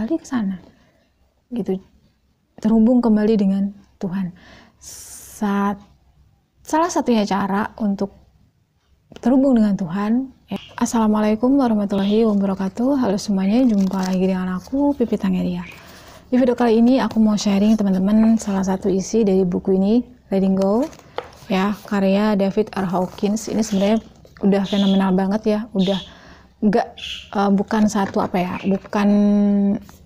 kembali ke sana, gitu, terhubung kembali dengan Tuhan. Salah satunya cara untuk terhubung dengan Tuhan. Assalamualaikum warahmatullahi wabarakatuh. Halo semuanya, jumpa lagi dengan aku, Pipit Angelia. Di video kali ini aku mau sharing teman-teman salah satu isi dari buku ini, Letting Go, ya, karya David R. Hawkins. Ini sebenarnya udah fenomenal banget ya, udah bukan bukan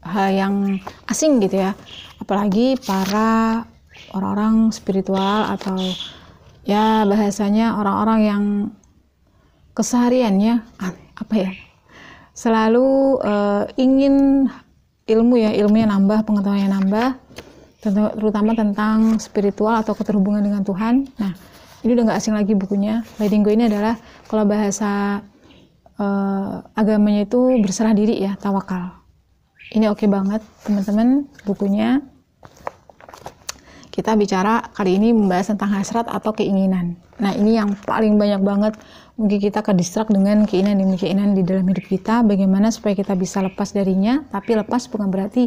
hal yang asing gitu ya, apalagi para orang-orang spiritual atau ya bahasanya orang-orang yang kesehariannya selalu ingin ilmunya nambah, pengetahuannya nambah, terutama tentang spiritual atau keterhubungan dengan Tuhan. Nah, ini udah nggak asing lagi bukunya. Letting Go ini adalah, kalau bahasa agamanya itu berserah diri ya, tawakal. Ini oke banget teman-teman bukunya. Kita bicara kali ini membahas tentang hasrat atau keinginan. Nah, ini yang paling banyak banget mungkin kita kedistrak dengan keinginan di dalam hidup kita. Bagaimana supaya kita bisa lepas darinya, tapi lepas bukan berarti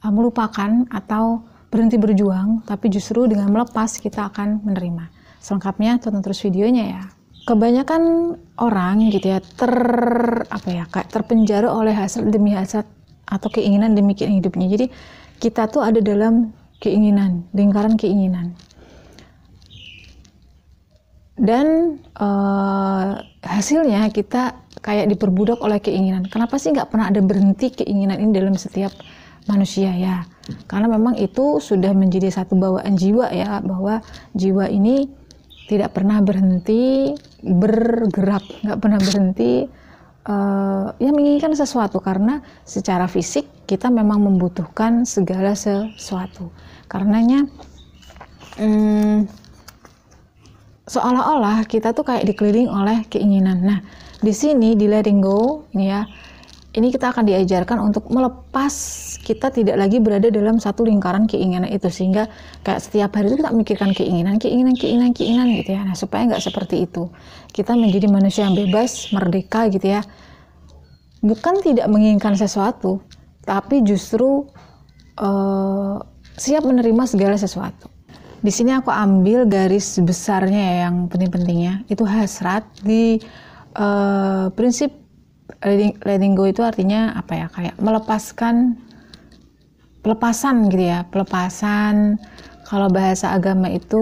melupakan atau berhenti berjuang, tapi justru dengan melepas kita akan menerima. Selengkapnya tonton terus videonya ya. Kebanyakan orang gitu ya kayak terpenjara oleh hasrat demi hasrat atau keinginan demi keinginan hidupnya. Jadi kita tuh ada dalam keinginan, lingkaran keinginan. Dan hasilnya kita kayak diperbudak oleh keinginan. Kenapa sih nggak pernah ada berhenti keinginan ini dalam setiap manusia ya? Karena memang itu sudah menjadi satu bawaan jiwa ya, bahwa jiwa ini tidak pernah berhenti bergerak, nggak pernah berhenti menginginkan sesuatu, karena secara fisik kita memang membutuhkan segala sesuatu. Karenanya seolah-olah kita tuh kayak dikelilingi oleh keinginan. Nah, di sini di Letting Go ini ya, ini kita akan diajarkan untuk melepas. Kita tidak lagi berada dalam satu lingkaran keinginan itu, sehingga kayak setiap hari itu kita mikirkan keinginan gitu ya. Nah, supaya nggak seperti itu, kita menjadi manusia yang bebas, merdeka gitu ya. Bukan tidak menginginkan sesuatu, tapi justru siap menerima segala sesuatu. Di sini aku ambil garis besarnya ya, yang penting-pentingnya itu hasrat. Di prinsip letting go itu artinya apa ya, kayak pelepasan gitu ya, pelepasan. Kalau bahasa agama itu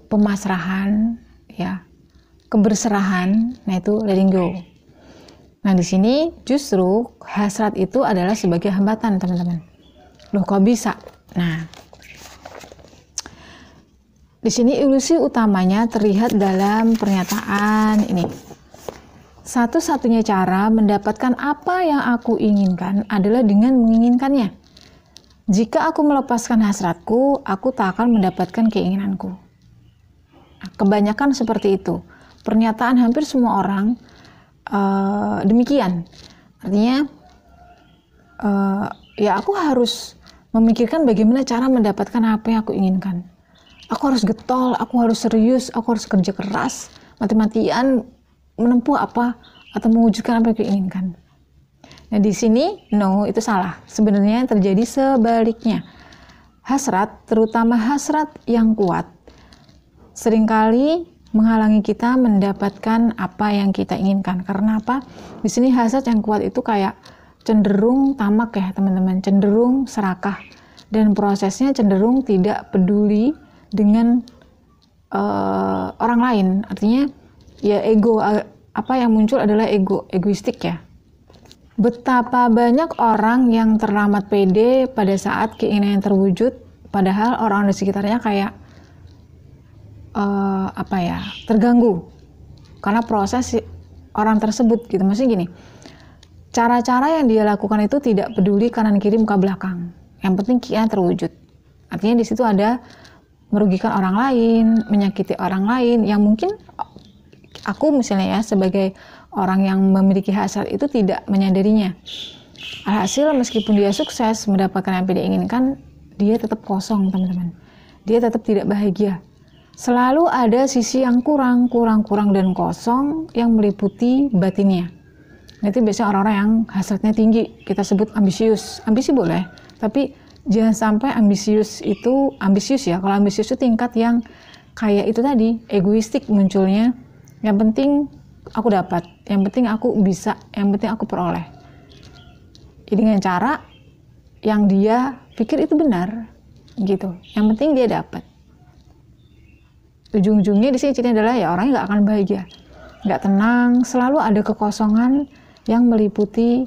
pemasrahan ya, keberserahan. Nah, itu letting go. Nah, di sini justru hasrat itu adalah sebagai hambatan, teman-teman. Loh, kok bisa? Nah, di sini ilusi utamanya terlihat dalam pernyataan ini. Satu-satunya cara mendapatkan apa yang aku inginkan adalah dengan menginginkannya. Jika aku melepaskan hasratku, aku tak akan mendapatkan keinginanku. Nah, kebanyakan seperti itu. Pernyataan hampir semua orang demikian. Artinya, ya aku harus memikirkan bagaimana cara mendapatkan apa yang aku inginkan. Aku harus getol, aku harus serius, aku harus kerja keras, mati-matian menempuh apa atau mewujudkan apa yang aku inginkan. Nah, di sini itu salah. Sebenarnya yang terjadi sebaliknya. Hasrat, terutama hasrat yang kuat, seringkali menghalangi kita mendapatkan apa yang kita inginkan. Karena apa? Di sini hasrat yang kuat itu kayak cenderung tamak ya, teman-teman, cenderung serakah, dan prosesnya cenderung tidak peduli dengan orang lain. Artinya ya ego, apa yang muncul adalah egoistik ya. Betapa banyak orang yang terlambat pede pada saat keinginan terwujud, padahal orang di sekitarnya kayak terganggu karena proses orang tersebut gitu. Maksudnya gini, cara-cara yang dia lakukan itu tidak peduli kanan kiri muka belakang, yang penting keinginan terwujud. Artinya di situ ada merugikan orang lain, menyakiti orang lain, yang mungkin aku misalnya ya, sebagai orang yang memiliki hasrat itu tidak menyadarinya. Alhasil meskipun dia sukses mendapatkan apa yang dia inginkan, dia tetap kosong, teman-teman. Dia tetap tidak bahagia. Selalu ada sisi yang kurang dan kosong yang meliputi batinnya. Itu biasanya orang-orang yang hasratnya tinggi, kita sebut ambisius. Ambisi boleh, tapi jangan sampai ambisius ya. Kalau ambisius itu tingkat yang kayak itu tadi, egoistik munculnya. Yang penting aku dapat, yang penting aku bisa, yang penting aku peroleh. Jadi dengan cara yang dia pikir itu benar, gitu. Yang penting dia dapat. Ujung-ujungnya di sini adalah ya orangnya nggak akan bahagia, nggak tenang, selalu ada kekosongan yang meliputi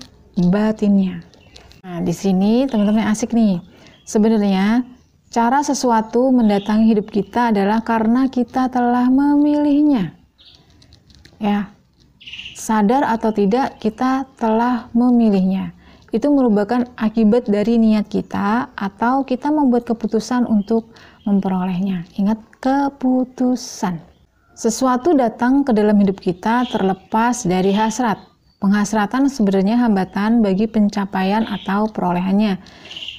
batinnya. Nah, di sini teman-teman asik nih. Sebenarnya cara sesuatu mendatangi hidup kita adalah karena kita telah memilihnya. Ya, sadar atau tidak kita telah memilihnya. Itu merupakan akibat dari niat kita atau kita membuat keputusan untuk memperolehnya. Ingat, keputusan. Sesuatu datang ke dalam hidup kita terlepas dari hasrat. Penghasratan sebenarnya hambatan bagi pencapaian atau perolehannya.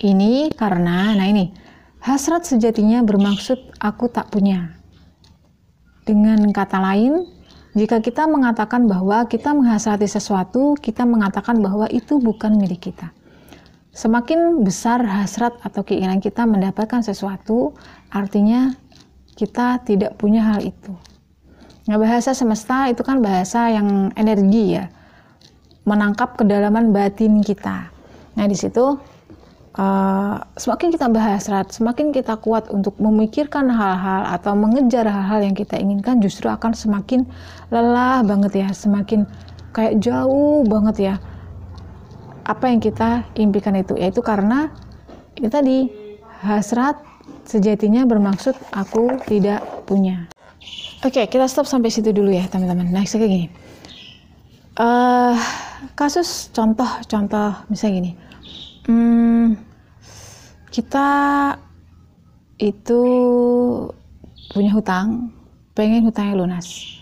Ini karena, hasrat sejatinya bermaksud aku tak punya. Dengan kata lain, jika kita mengatakan bahwa kita menghasrati sesuatu, kita mengatakan bahwa itu bukan milik kita. Semakin besar hasrat atau keinginan kita mendapatkan sesuatu, artinya kita tidak punya hal itu. Nah, bahasa semesta itu kan bahasa yang energi ya, menangkap kedalaman batin kita. Nah, di situ semakin kita berhasrat, semakin kita kuat untuk memikirkan hal-hal atau mengejar hal-hal yang kita inginkan, justru akan semakin lelah banget ya, semakin kayak jauh banget ya apa yang kita impikan itu, yaitu karena itu tadi, hasrat sejatinya bermaksud aku tidak punya. Oke, kita stop sampai situ dulu ya teman-teman. Nah, kayak gini, kasus contoh misalnya gini, kita itu punya hutang, pengen hutangnya lunas.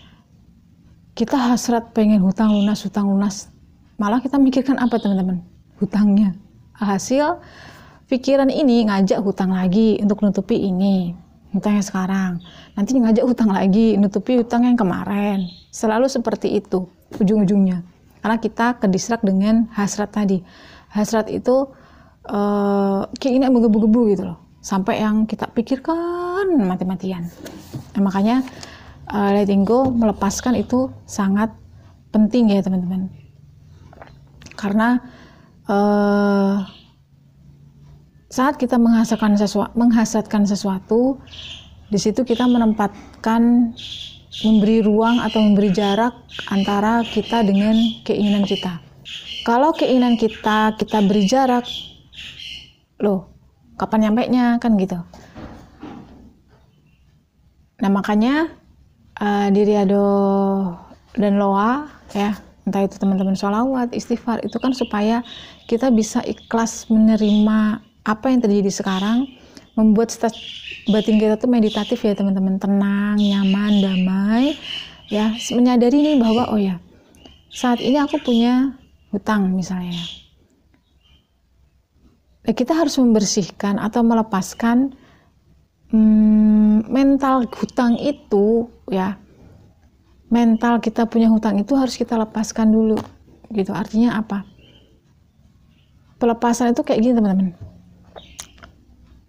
Kita hasrat pengen hutang lunas, malah kita mikirkan apa teman-teman? Hutangnya. Hasil pikiran ini ngajak hutang lagi untuk nutupi ini, hutangnya sekarang. Nanti ngajak hutang lagi, nutupi hutang yang kemarin. Selalu seperti itu ujung-ujungnya. Karena kita kedistrak dengan hasrat tadi. Hasrat itu keinginan menggebu-gebu gitu loh. Sampai yang kita pikirkan mati-matian. Nah, makanya letting go, melepaskan itu sangat penting ya teman-teman. Karena saat kita menghasratkan sesuatu, di situ kita menempatkan, memberi ruang atau memberi jarak antara kita dengan keinginan kita. Kalau keinginan kita beri jarak, loh, kapan nyampainya kan gitu. Nah, makanya di Riyadho dan Loa ya, entah itu teman-teman sholawat, istighfar, itu kan supaya kita bisa ikhlas menerima apa yang terjadi sekarang, membuat batin kita tuh meditatif ya teman-teman, tenang, nyaman, damai ya, menyadari nih bahwa oh ya, saat ini aku punya hutang misalnya. Nah, kita harus membersihkan atau melepaskan mental hutang itu ya. Mental kita punya hutang itu harus kita lepaskan dulu gitu. Artinya apa? Pelepasan itu kayak gini teman-teman,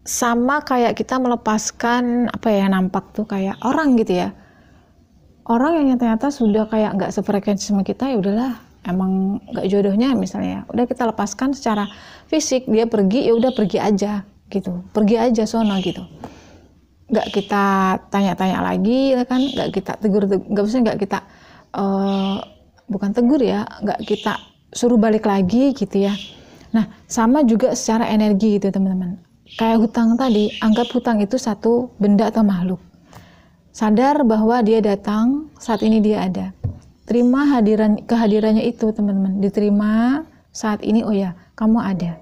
sama kayak kita melepaskan apa ya, nampak tuh kayak orang gitu ya, orang yang ternyata sudah kayak nggak sefrekuensi sama kita, ya udahlah, emang nggak jodohnya misalnya, udah kita lepaskan secara fisik, dia pergi ya udah pergi aja gitu, pergi aja sono gitu, nggak kita tanya-tanya lagi ya kan, nggak kita tegur, nggak kita bukan tegur ya, nggak kita suruh balik lagi gitu ya. Nah, sama juga secara energi gitu teman-teman, kayak hutang tadi, anggap hutang itu satu benda atau makhluk, sadar bahwa dia datang, saat ini dia ada, terima kehadirannya itu teman-teman, diterima saat ini, oh ya kamu ada,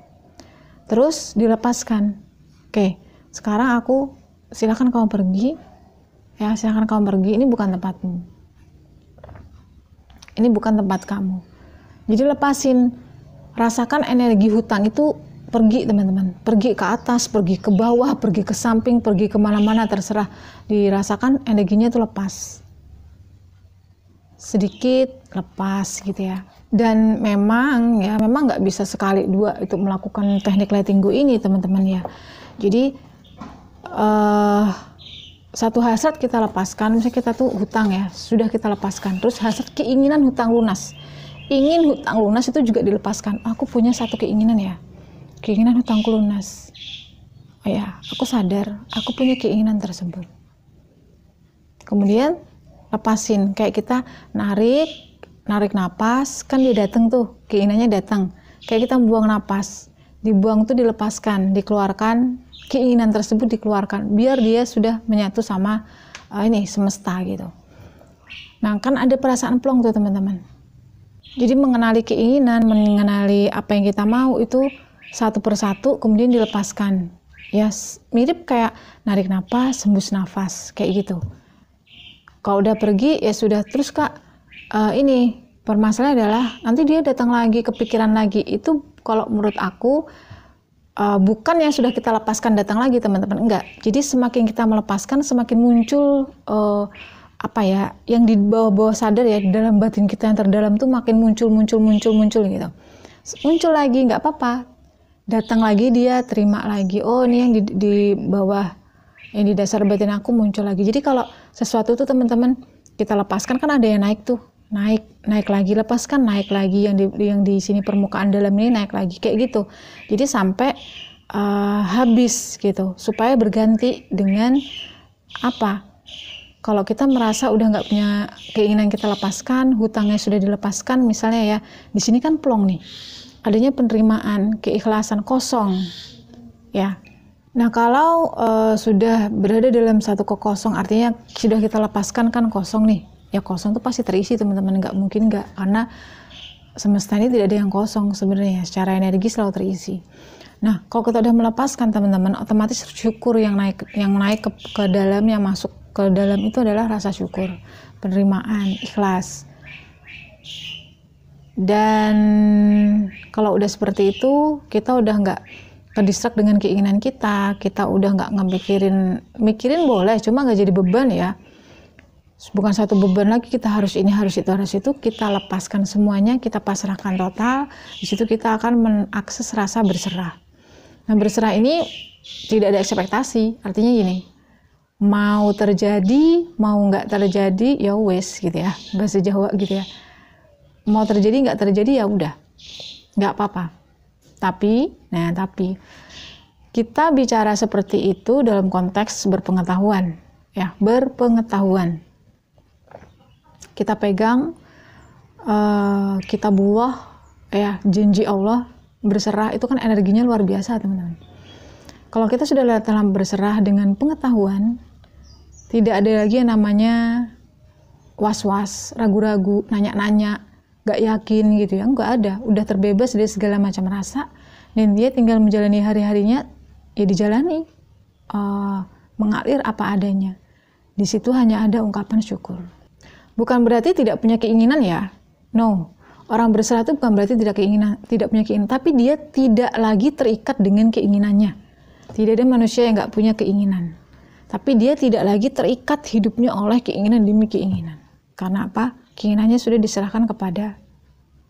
terus dilepaskan. Oke, sekarang aku silakan kamu pergi ya, silakan kamu pergi, ini bukan tempatmu, ini bukan tempat kamu. Jadi lepasin, rasakan energi hutang itu pergi teman-teman, pergi ke atas, pergi ke bawah, pergi ke samping, pergi kemana-mana, terserah, dirasakan energinya itu lepas. sedikit lepas gitu ya. Dan memang nggak bisa sekali dua itu melakukan teknik letting go ini teman-teman ya. Jadi satu hasrat kita lepaskan, misalnya kita tuh hutang ya, sudah kita lepaskan. Terus hasrat keinginan hutang lunas, ingin hutang lunas itu juga dilepaskan. Aku punya satu keinginan ya, keinginan hutangku lunas. Oh ya, aku sadar aku punya keinginan tersebut. Kemudian lepasin, kayak kita narik napas, kan dia datang tuh, keinginannya datang. Kayak kita buang napas, dibuang tuh dilepaskan, dikeluarkan, keinginan tersebut dikeluarkan, biar dia sudah menyatu sama ini semesta gitu. Nah kan ada perasaan plong tuh teman-teman. Jadi mengenali keinginan, mengenali apa yang kita mau itu satu persatu, kemudian dilepaskan. Ya mirip kayak narik napas, hembus nafas, kayak gitu. Kalau udah pergi ya sudah. Terus Kak, ini permasalahannya adalah nanti dia datang lagi, kepikiran lagi. Itu kalau menurut aku bukan yang sudah kita lepaskan datang lagi teman-teman, enggak. Jadi semakin kita melepaskan semakin muncul yang di bawah-bawah sadar ya, di dalam batin kita yang terdalam tuh makin muncul gitu. Muncul lagi, nggak apa-apa. Datang lagi dia, terima lagi. Oh ini yang di bawah, yang di dasar batin aku muncul lagi. Jadi kalau sesuatu tuh teman-teman kita lepaskan kan ada yang naik tuh. Naik lagi, lepaskan, naik lagi, yang di sini permukaan dalam ini naik lagi, kayak gitu. Jadi sampai habis gitu, supaya berganti dengan apa? Kalau kita merasa udah nggak punya keinginan kita lepaskan, hutangnya sudah dilepaskan, misalnya ya, di sini kan plong nih, adanya penerimaan, keikhlasan, kosong, ya. Nah kalau sudah berada dalam satu kekosong, artinya sudah kita lepaskan kan kosong nih. Ya kosong itu pasti terisi teman-teman, nggak mungkin nggak, karena semesta ini tidak ada yang kosong sebenarnya, secara energi selalu terisi. Nah kalau kita udah melepaskan teman-teman, otomatis syukur yang naik ke dalam, yang masuk ke dalam itu adalah rasa syukur, penerimaan, ikhlas. Dan kalau udah seperti itu, kita udah nggak kedistrak dengan keinginan kita udah nggak mikirin boleh, cuma nggak jadi beban ya. Bukan satu beban lagi, kita harus ini, harus itu, kita lepaskan semuanya, kita pasrahkan total. Di situ kita akan mengakses rasa berserah. Nah berserah ini tidak ada ekspektasi, artinya gini, mau terjadi, mau nggak terjadi, ya wes gitu ya, bahasa Jawa gitu ya. Mau terjadi nggak terjadi ya udah, nggak apa-apa. Tapi kita bicara seperti itu dalam konteks berpengetahuan, ya berpengetahuan. Kita pegang, kita buah, ya janji Allah berserah itu kan energinya luar biasa teman-teman. Kalau kita sudah dalam berserah dengan pengetahuan, tidak ada lagi yang namanya was-was, ragu-ragu, nanya-nanya, gak yakin gitu ya, nggak ada. Udah terbebas dari segala macam rasa, dan dia tinggal menjalani hari-harinya, ya dijalani, mengalir apa adanya. Di situ hanya ada ungkapan syukur. Bukan berarti tidak punya keinginan ya, no. Orang berserah itu bukan berarti tidak punya keinginan, tapi dia tidak lagi terikat dengan keinginannya. Tidak ada manusia yang nggak punya keinginan, tapi dia tidak lagi terikat hidupnya oleh keinginan demi keinginan. Karena apa? Keinginannya sudah diserahkan kepada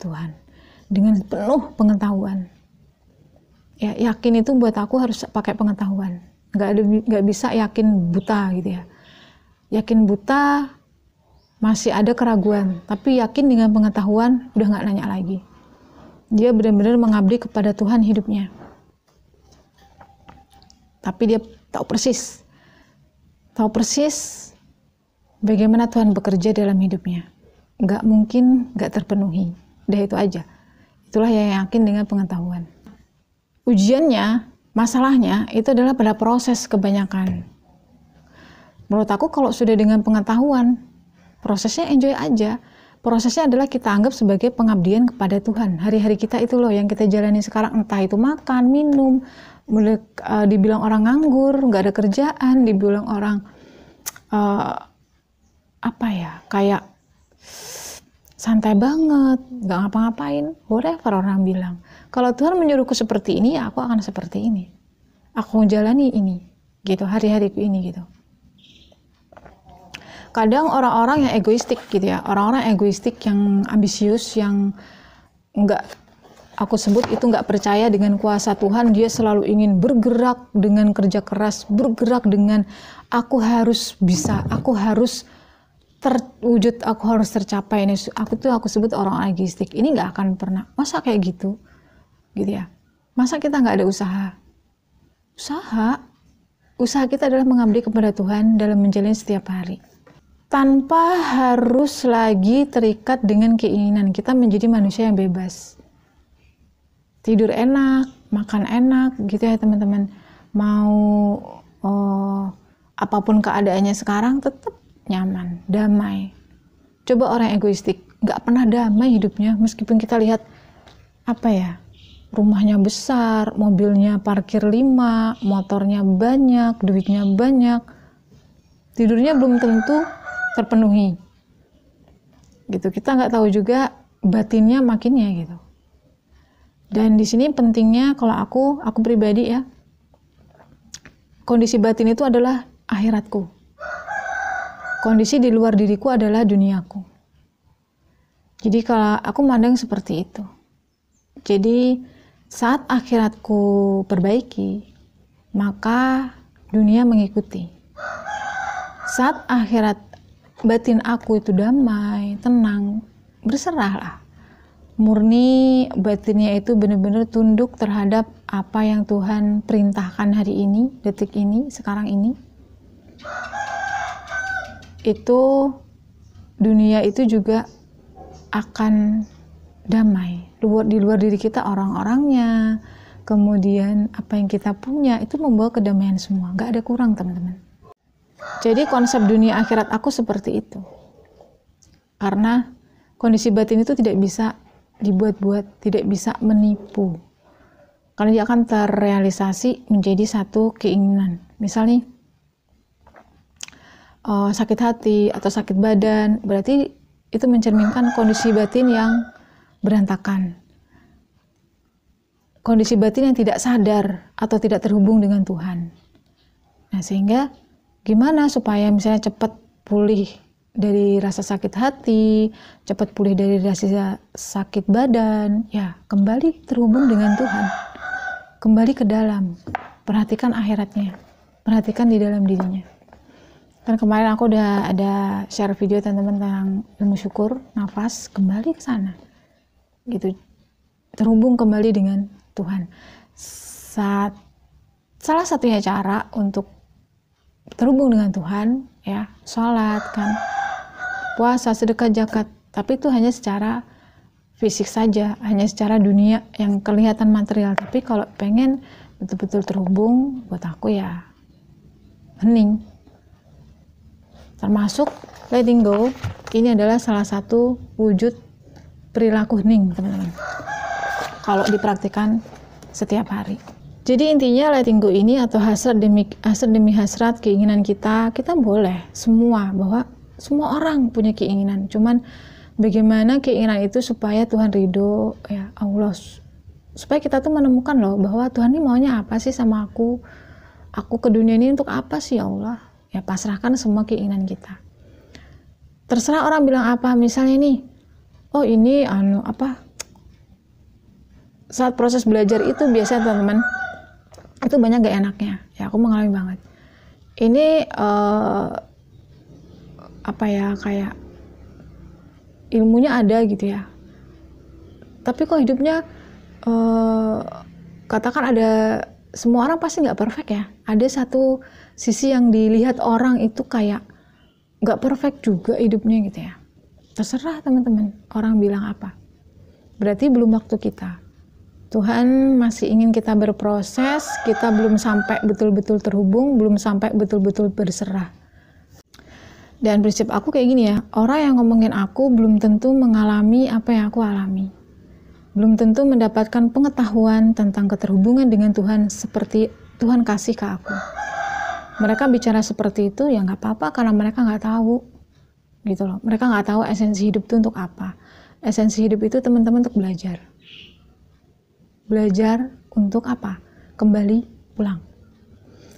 Tuhan dengan penuh pengetahuan. Ya, yakin itu buat aku harus pakai pengetahuan. Nggak bisa yakin buta gitu ya. Yakin buta masih ada keraguan, tapi yakin dengan pengetahuan udah nggak nanya lagi. Dia benar-benar mengabdi kepada Tuhan hidupnya. Tapi dia tahu persis bagaimana Tuhan bekerja dalam hidupnya. Nggak mungkin nggak terpenuhi. Udah itu aja. Itulah yang yakin dengan pengetahuan. Ujiannya, masalahnya itu adalah pada proses kebanyakan. Menurut aku kalau sudah dengan pengetahuan, prosesnya enjoy aja. Prosesnya adalah kita anggap sebagai pengabdian kepada Tuhan. Hari-hari kita itu loh yang kita jalani sekarang, entah itu makan, minum, dibilang orang nganggur, nggak ada kerjaan, dibilang orang kayak santai banget, nggak ngapa-ngapain, whatever orang bilang. Kalau Tuhan menyuruhku seperti ini, ya aku akan seperti ini. Aku jalani ini, gitu, hari-hariku ini, gitu. kadang orang-orang yang egoistik gitu ya, orang-orang egoistik yang ambisius, yang nggak, aku sebut itu nggak percaya dengan kuasa Tuhan. Dia selalu ingin bergerak dengan kerja keras, bergerak dengan aku harus bisa, aku harus terwujud, aku harus tercapai. Ini aku sebut orang egoistik. Ini nggak akan pernah. Masa kayak gitu ya? Masa kita nggak ada usaha? Usaha kita adalah mengabdi kepada Tuhan dalam menjalani setiap hari. Tanpa harus lagi terikat dengan keinginan, kita menjadi manusia yang bebas. Tidur enak, makan enak, gitu ya teman-teman. Mau apapun keadaannya sekarang tetap nyaman, damai. Coba orang egoistik, nggak pernah damai hidupnya, meskipun kita lihat rumahnya besar, mobilnya parkir 5, motornya banyak, duitnya banyak, tidurnya belum tentu terpenuhi gitu. Kita nggak tahu juga batinnya makinnya gitu. Dan di sini pentingnya, kalau aku pribadi ya, kondisi batin itu adalah akhiratku, kondisi di luar diriku adalah duniaku. Jadi kalau aku mandang seperti itu, jadi saat akhiratku perbaiki, maka dunia mengikuti. Saat akhirat batin aku itu damai, tenang, berserahlah. Murni batinnya itu benar-benar tunduk terhadap apa yang Tuhan perintahkan hari ini, detik ini, sekarang ini. Itu dunia itu juga akan damai. Di luar diri kita orang-orangnya, kemudian apa yang kita punya itu membawa kedamaian semua, nggak ada kurang teman-teman. Jadi konsep dunia akhirat aku seperti itu. Karena kondisi batin itu tidak bisa dibuat-buat, tidak bisa menipu. Karena dia akan terrealisasi menjadi satu keinginan. Misalnya sakit hati atau sakit badan, berarti itu mencerminkan kondisi batin yang berantakan. Kondisi batin yang tidak sadar atau tidak terhubung dengan Tuhan. Nah, sehingga gimana supaya misalnya cepat pulih dari rasa sakit hati, cepat pulih dari rasa sakit badan, ya kembali terhubung dengan Tuhan. Kembali ke dalam, perhatikan akhiratnya, perhatikan di dalam dirinya. Kan kemarin aku udah ada share video teman-teman tentang ilmu syukur, nafas, kembali ke sana. Gitu. Terhubung kembali dengan Tuhan. Salah satunya cara untuk terhubung dengan Tuhan, ya, sholat kan, puasa, sedekah, zakat, tapi itu hanya secara fisik saja, hanya secara dunia yang kelihatan material. Tapi kalau pengen betul-betul terhubung, buat aku ya hening. Termasuk letting go, ini adalah salah satu wujud perilaku hening, teman-teman. Kalau dipraktikkan setiap hari. Jadi intinya letting go ini atau hasrat demi hasrat, keinginan kita boleh semua, bahwa semua orang punya keinginan. Cuman bagaimana keinginan itu supaya Tuhan ridho, ya Allah, supaya kita tuh menemukan loh bahwa Tuhan ini maunya apa sih sama aku ke dunia ini untuk apa sih ya Allah. Ya pasrahkan semua keinginan kita. Terserah orang bilang apa, misalnya nih, oh ini saat proses belajar itu biasanya teman-teman itu banyak gak enaknya, ya aku mengalami banget. Ini kayak ilmunya ada gitu ya, tapi kok hidupnya katakan ada, semua orang pasti nggak perfect ya, ada satu sisi yang dilihat orang itu kayak nggak perfect juga hidupnya gitu ya. Terserah teman-teman orang bilang apa, berarti belum waktu kita. Tuhan masih ingin kita berproses, kita belum sampai betul-betul terhubung, belum sampai betul-betul berserah. Dan prinsip aku kayak gini ya, orang yang ngomongin aku belum tentu mengalami apa yang aku alami. Belum tentu mendapatkan pengetahuan tentang keterhubungan dengan Tuhan seperti Tuhan kasih ke aku. Mereka bicara seperti itu ya nggak apa-apa, karena mereka nggak tahu gitu loh. Mereka nggak tahu esensi hidup itu untuk apa. Esensi hidup itu teman-teman untuk belajar. Belajar untuk apa? Kembali pulang.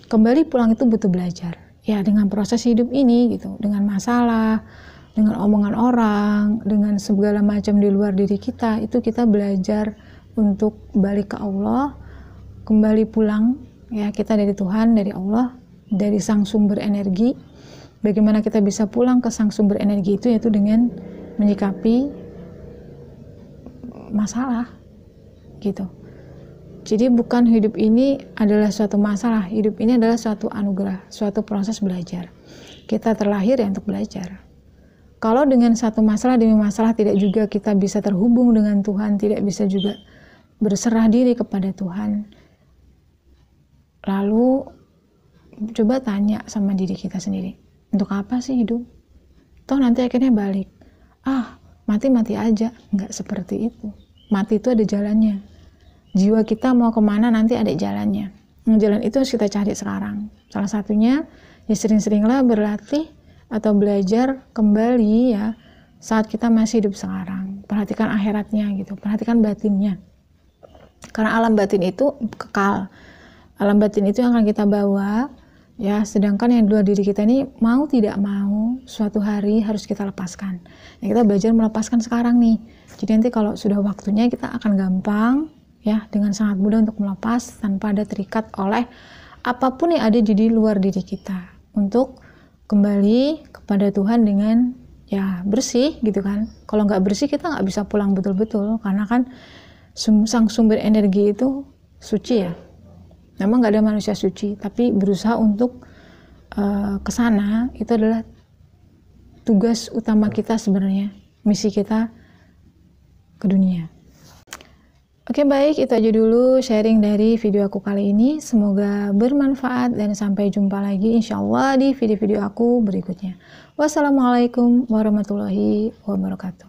Kembali pulang itu butuh belajar. ya dengan proses hidup ini gitu, dengan masalah, dengan omongan orang, dengan segala macam di luar diri kita, itu kita belajar untuk balik ke Allah, kembali pulang ya, kita dari Tuhan, dari Allah, dari sang sumber energi. Bagaimana kita bisa pulang ke sang sumber energi itu, yaitu dengan menyikapi masalah gitu. Jadi bukan hidup ini adalah suatu masalah, hidup ini adalah suatu anugerah, suatu proses belajar. Kita terlahir ya untuk belajar. Kalau dengan satu masalah demi masalah tidak juga kita bisa terhubung dengan Tuhan, tidak bisa juga berserah diri kepada Tuhan. Lalu coba tanya sama diri kita sendiri, untuk apa sih hidup? Toh nanti akhirnya balik. Mati-mati aja. Nggak seperti itu. Mati itu ada jalannya. Jiwa kita mau kemana nanti ada jalannya. Jalan itu harus kita cari sekarang. Salah satunya ya sering-seringlah berlatih atau belajar kembali ya saat kita masih hidup sekarang. Perhatikan akhiratnya gitu, perhatikan batinnya. Karena alam batin itu kekal. Alam batin itu yang akan kita bawa ya, sedangkan yang di luar diri kita ini mau tidak mau suatu hari harus kita lepaskan. Ya, kita belajar melepaskan sekarang nih. Jadi nanti kalau sudah waktunya kita akan gampang ya, dengan sangat mudah untuk melepas tanpa ada terikat oleh apapun yang ada di luar diri kita, untuk kembali kepada Tuhan dengan ya bersih gitu kan. Kalau nggak bersih kita nggak bisa pulang betul-betul, karena kan sang sumber energi itu suci ya. Memang nggak ada manusia suci, tapi berusaha untuk ke sana itu adalah tugas utama kita sebenarnya, misi kita ke dunia. Oke, baik, itu aja dulu sharing dari video aku kali ini. Semoga bermanfaat dan sampai jumpa lagi insya Allah di video-video aku berikutnya. Wassalamualaikum warahmatullahi wabarakatuh.